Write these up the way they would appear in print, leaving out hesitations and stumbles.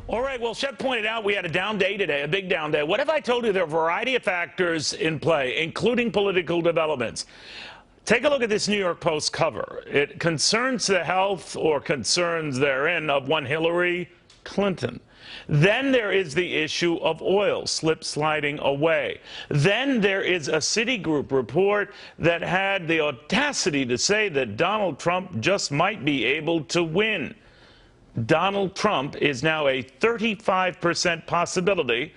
All right, well, Shep pointed out we had a down day today, a big down day. What if I told you there are a variety of factors in play, including political developments? Take a look at this New York Post cover. It concerns the health or concerns therein of one Hillary Clinton. Then there is the issue of oil sliding away. Then there is a Citigroup report that had the audacity to say that Donald Trump just might be able to win. Donald Trump is now a 35% possibility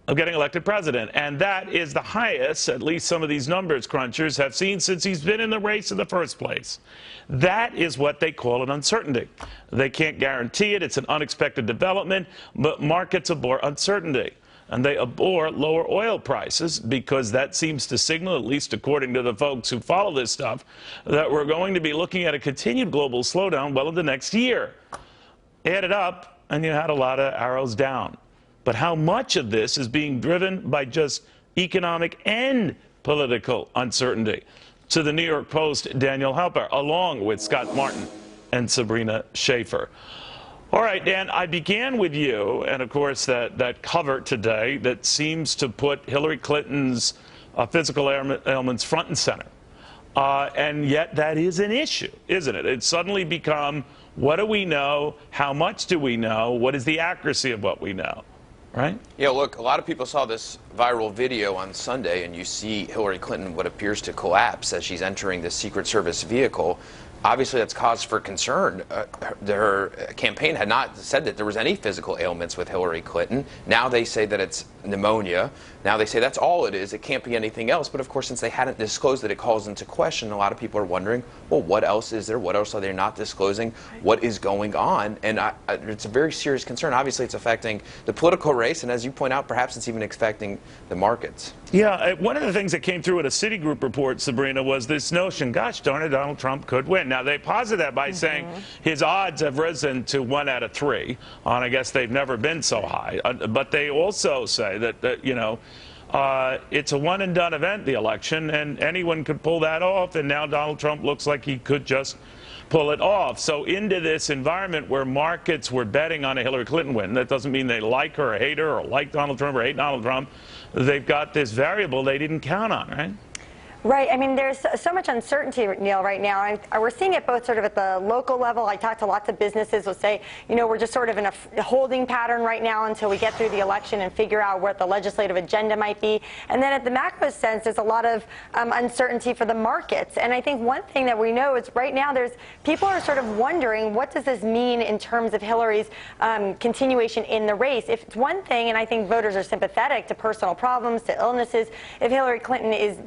of getting elected president. And that is the highest, at least some of these numbers crunchers have seen since he's been in the race in the first place. That is what they call an uncertainty. They can't guarantee it. It's an unexpected development, but markets abhor uncertainty. And they abhor lower oil prices because that seems to signal, at least according to the folks who follow this stuff, that we're going to be looking at a continued global slowdown well into next year. Add it up, and you had a lot of arrows down. But how much of this is being driven by just economic and political uncertainty? To the New York Post, Daniel Halper, along with Scott Martin and Sabrina Schaefer. All right, Dan, I began with you, and of course that cover today that seems to put Hillary Clinton's physical ailments front and center. And yet that is an issue, isn't it? It's suddenly become, what do we know? How much do we know? What is the accuracy of what we know? Right? Yeah, look, a lot of people saw this viral video on Sunday, and you see Hillary Clinton, what appears to collapse as she's entering the Secret Service vehicle. Obviously, that's cause for concern. Her campaign had not said that there was any physical ailments with Hillary Clinton. Now they say that it's pneumonia. Now they say that's all it is. It can't be anything else. But of course, since they hadn't disclosed it, it calls into question. A lot of people are wondering, well, what else is there? What else are they not disclosing? What is going on? And it's a very serious concern. Obviously, it's affecting the political race. And as you point out, perhaps it's even affecting the markets. Yeah, one of the things that came through in a Citigroup report, Sabrina, was this notion, gosh darn it, Donald Trump could win. Now, they posit that by saying his odds have risen to 1 out of 3, and I guess they've never been so high. But they also say that you know, it's a one-and-done event, the election, and anyone could pull that off, and now Donald Trump looks like he could just pull it off. So into this environment where markets were betting on a Hillary Clinton win, that doesn't mean they like her or hate her or like Donald Trump or hate Donald Trump. They've got this variable they didn't count on, right? Right. I mean, there's so much uncertainty, Neil, right now. And we're seeing it both sort of at the local level. I talked to lots of businesses who say, you know, we're just sort of in a holding pattern right now until we get through the election and figure out what the legislative agenda might be. And then at the macro sense, there's a lot of uncertainty for the markets. And I think one thing that we know is right now people are sort of wondering, what does this mean in terms of Hillary's continuation in the race? If it's one thing, and I think voters are sympathetic to personal problems, to illnesses, if Hillary Clinton is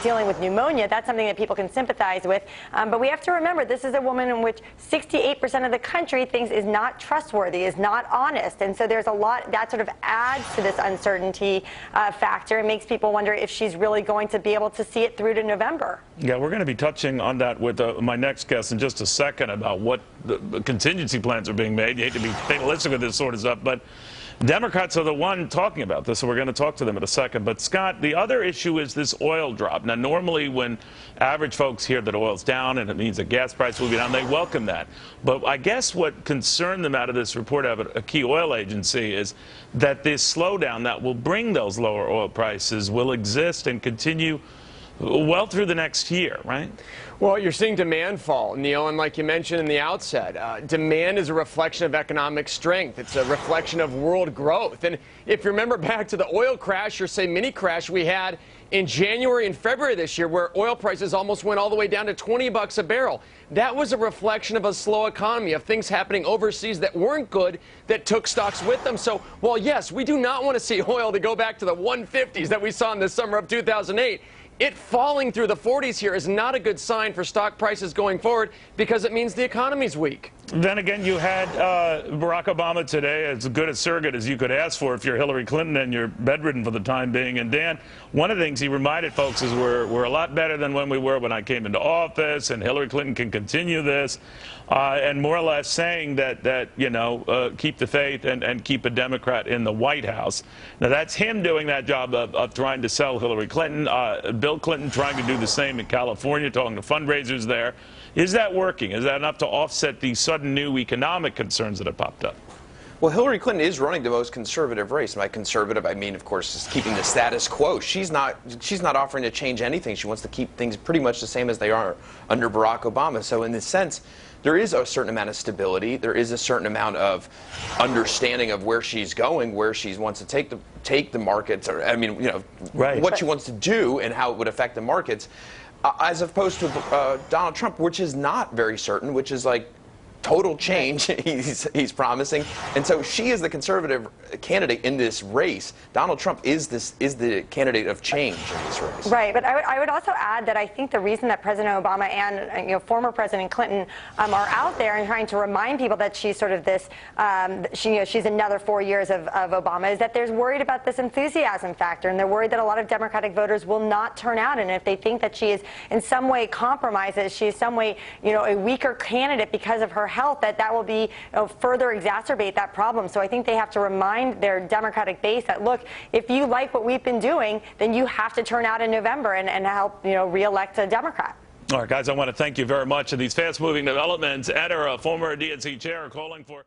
dealing with pneumonia, that's something that people can sympathize with. But we have to remember, this is a woman in which 68% of the country thinks is not trustworthy, is not honest. And so there's a lot that sort of adds to this uncertainty factor and makes people wonder if she's really going to be able to see it through to November. Yeah, we're going to be touching on that with my next guest in just a second about what the contingency plans are being made. You hate to be fatalistic with this sort of stuff, but Democrats are the one talking about this, so we're going to talk to them in a second. But, Scott, the other issue is this oil drop. Now, normally when average folks hear that oil's down and it means that gas price will be down, they welcome that. But I guess what concerned them out of this report of a key oil agency is that this slowdown that will bring those lower oil prices will exist and continue well through the next year, right? Well, you're seeing demand fall, Neil, and like you mentioned in the outset, demand is a reflection of economic strength. It's a reflection of world growth. And if you remember back to the oil crash, or say mini crash we had in January and February this year, where oil prices almost went all the way down to $20 a barrel, that was a reflection of a slow economy, of things happening overseas that weren't good, that took stocks with them. So, while yes, we do not want to see oil to go back to the 150s that we saw in the summer of 2008, it falling through the 40s here is not a good sign for stock prices going forward, because it means the economy's weak. Then again, you had Barack Obama today, as good a surrogate as you could ask for if you're Hillary Clinton and you're bedridden for the time being. And Dan, one of the things he reminded folks is we're a lot better than when we were when I came into office, and Hillary Clinton can continue this, and more or less saying that you know, keep the faith and keep a Democrat in the White House. Now, that's him doing that job of trying to sell Hillary Clinton. Bill Clinton trying to do the same in California, talking to fundraisers there. Is that working? Is that enough to offset the sudden new economic concerns that have popped up? Well, Hillary Clinton is running the most conservative race. By conservative, I mean, of course, is keeping the status quo. She's not offering to change anything. She wants to keep things pretty much the same as they are under Barack Obama. So in this sense, there is a certain amount of stability. There is a certain amount of understanding of where she's going, where she wants to take the markets, or I mean, you know, what she wants to do and how it would affect the markets, as opposed to Donald Trump, which is not very certain, which is like total change he's promising. And so she is the conservative candidate in this race. Donald Trump is the candidate of change in this race. Right, but I would also add that I think the reason that President Obama and former President Clinton are out there and trying to remind people that she's sort of this, she's another 4 years of Obama, is that they're worried about this enthusiasm factor, and they're worried that a lot of Democratic voters will not turn out, and if they think that she is in some way compromised, that she is some way a weaker candidate because of her health, that will be further exacerbate that problem. So I think they have to remind their Democratic base that, look, if you like what we've been doing, then you have to turn out in November and help re-elect a Democrat. All right, guys, I want to thank you very much. And these fast-moving developments, Eder, a former DNC chair, calling for